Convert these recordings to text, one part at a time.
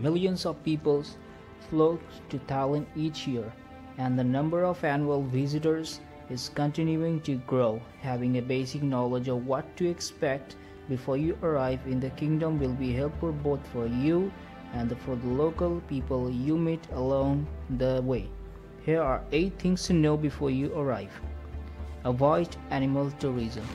Millions of people flock to Thailand each year, and the number of annual visitors is continuing to grow. Having a basic knowledge of what to expect before you arrive in the kingdom will be helpful both for you and for the local people you meet along the way. Here are 8 things to know before you arrive. Avoid animal tourism.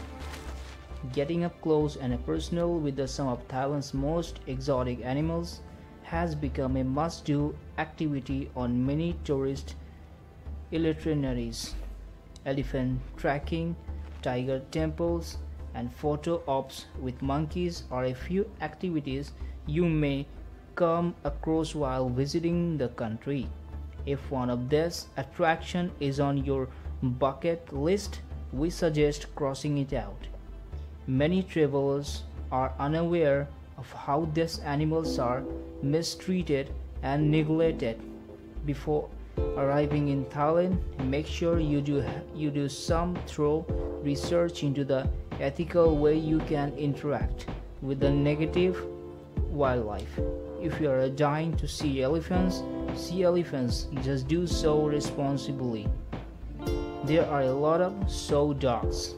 Getting up close and personal with some of Thailand's most exotic animals has become a must-do activity on many tourist itineraries. Elephant tracking, tiger temples, and photo ops with monkeys are a few activities you may come across while visiting the country. If one of these attractions is on your bucket list, we suggest crossing it out. Many travelers are unaware of how these animals are mistreated and neglected. Before arriving in Thailand, make sure you do some thorough research into the ethical way you can interact with the native wildlife. If you are dying to see elephants, just do so responsibly. There are a lot of show dogs.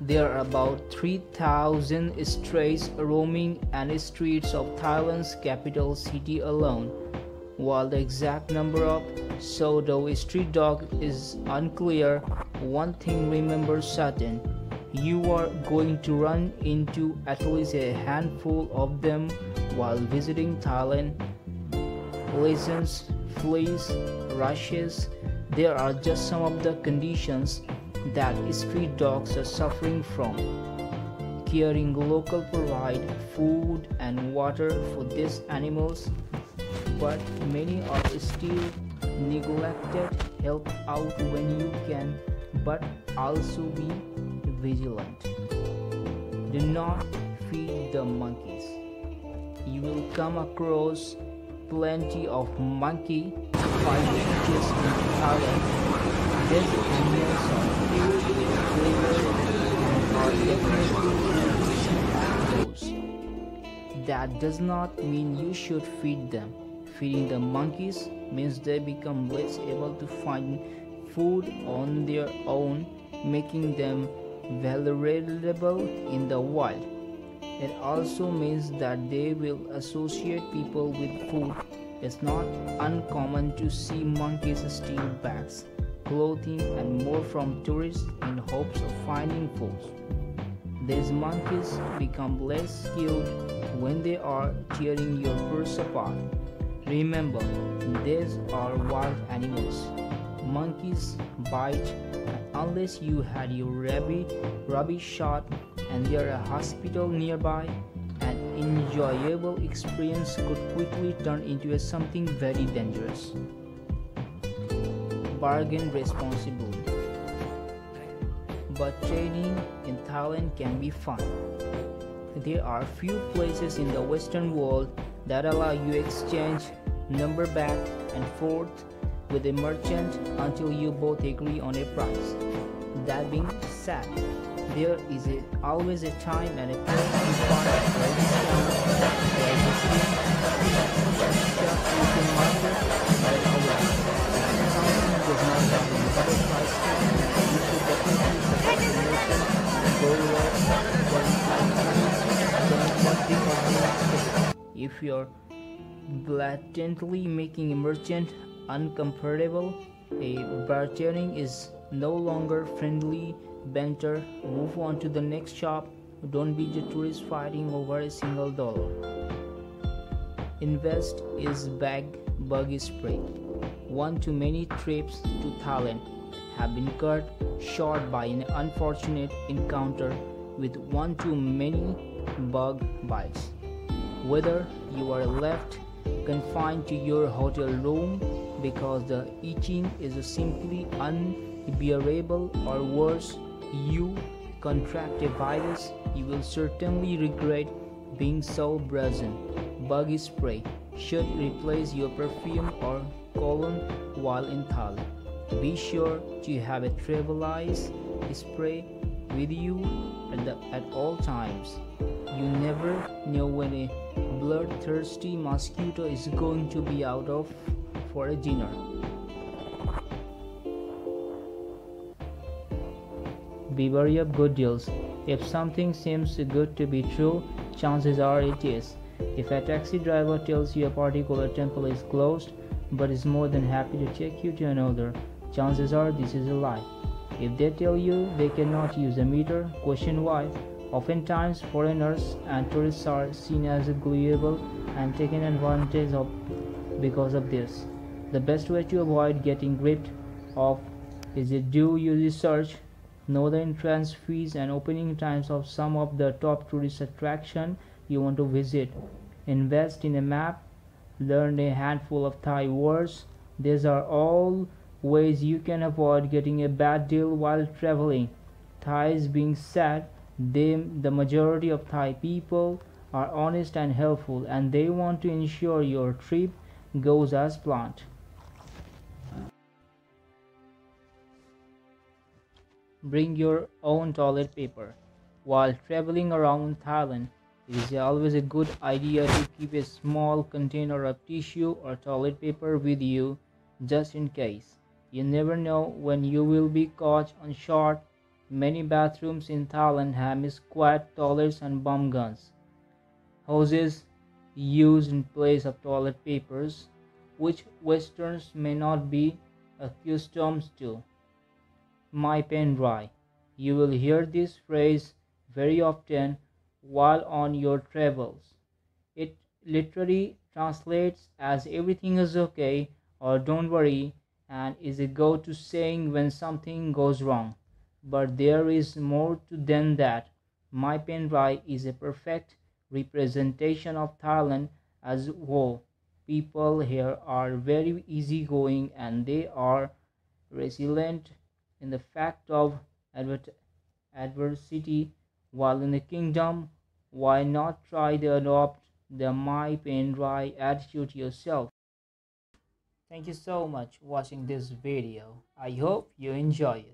There are about 3,000 strays roaming the streets of Thailand's capital city alone. While the exact number of show street dogs is unclear, one thing remember certain: you are going to run into at least a handful of them while visiting Thailand. Lesions, fleas, rashes, there are just some of the conditions that street dogs are suffering from. Caring local provide food and water for these animals, but many are still neglected. Help out when you can, but also be vigilant. Do not feed the monkeys. You will come across plenty of monkey fights in Thailand. These animals are filled with flavor and are definitely those. That does not mean you should feed them. Feeding the monkeys means they become less able to find food on their own, making them vulnerable in the wild. It also means that they will associate people with food. It's not uncommon to see monkeys steal bags, clothing, and more from tourists in hopes of finding food. These monkeys become less skilled when they are tearing your purse apart. Remember, these are wild animals. Monkeys bite, and unless you had your rabies shot and there a hospital nearby, an enjoyable experience could quickly turn into something very dangerous. Bargain responsibly. But trading in Thailand can be fun. There are few places in the Western world that allow you exchange number back and forth with a merchant until you both agree on a price. That being said, there is always a time and a place to find a discount by visiting shop you can market right away. If something does not have a better price tag, you should definitely support the merchant and go low for if you're blatantly making a merchant uncomfortable, a bartering is no longer friendly banter. Move on to the next shop. Don't be the tourist fighting over a single dollar. Invest is bug spray. One too many trips to Thailand have been cut short by an unfortunate encounter with one too many bug bites. Whether you are left confined to your hotel room because the itching is simply unbearable, or worse, you contract a virus, you will certainly regret being so brazen. Bug spray should replace your perfume or cologne while in Thailand. Be sure to have a travel ice spray with you at all times. You never know when a bloodthirsty mosquito is going to be out of for a dinner. Be wary of good deals. If something seems good to be true, chances are it is. If a taxi driver tells you a particular temple is closed but is more than happy to take you to another, chances are this is a lie. If they tell you they cannot use a meter, question why. Oftentimes, foreigners and tourists are seen as gullible and taken advantage of because of this. The best way to avoid getting ripped off is to do your research, know the entrance fees and opening times of some of the top tourist attractions you want to visit. Invest in a map, learn a handful of Thai words. These are all ways you can avoid getting a bad deal while traveling. Thais being said, the majority of Thai people are honest and helpful, and they want to ensure your trip goes as planned. Bring your own toilet paper. While traveling around Thailand, it is always a good idea to keep a small container of tissue or toilet paper with you just in case. You never know when you will be caught on short. Many bathrooms in Thailand have squat toilets and bum guns, hoses used in place of toilet papers, which Westerns may not be accustomed to. My pen dry. You will hear this phrase very often while on your travels. It literally translates as everything is okay or don't worry and is a go-to saying when something goes wrong. But there is more to than that. My pen dry is a perfect representation of Thailand as a whole. People here are very easygoing and they are resilient in the fact of adversity, while in the kingdom, why not try to adopt the my pen dry attitude yourself? Thank you so much for watching this video. I hope you enjoy it.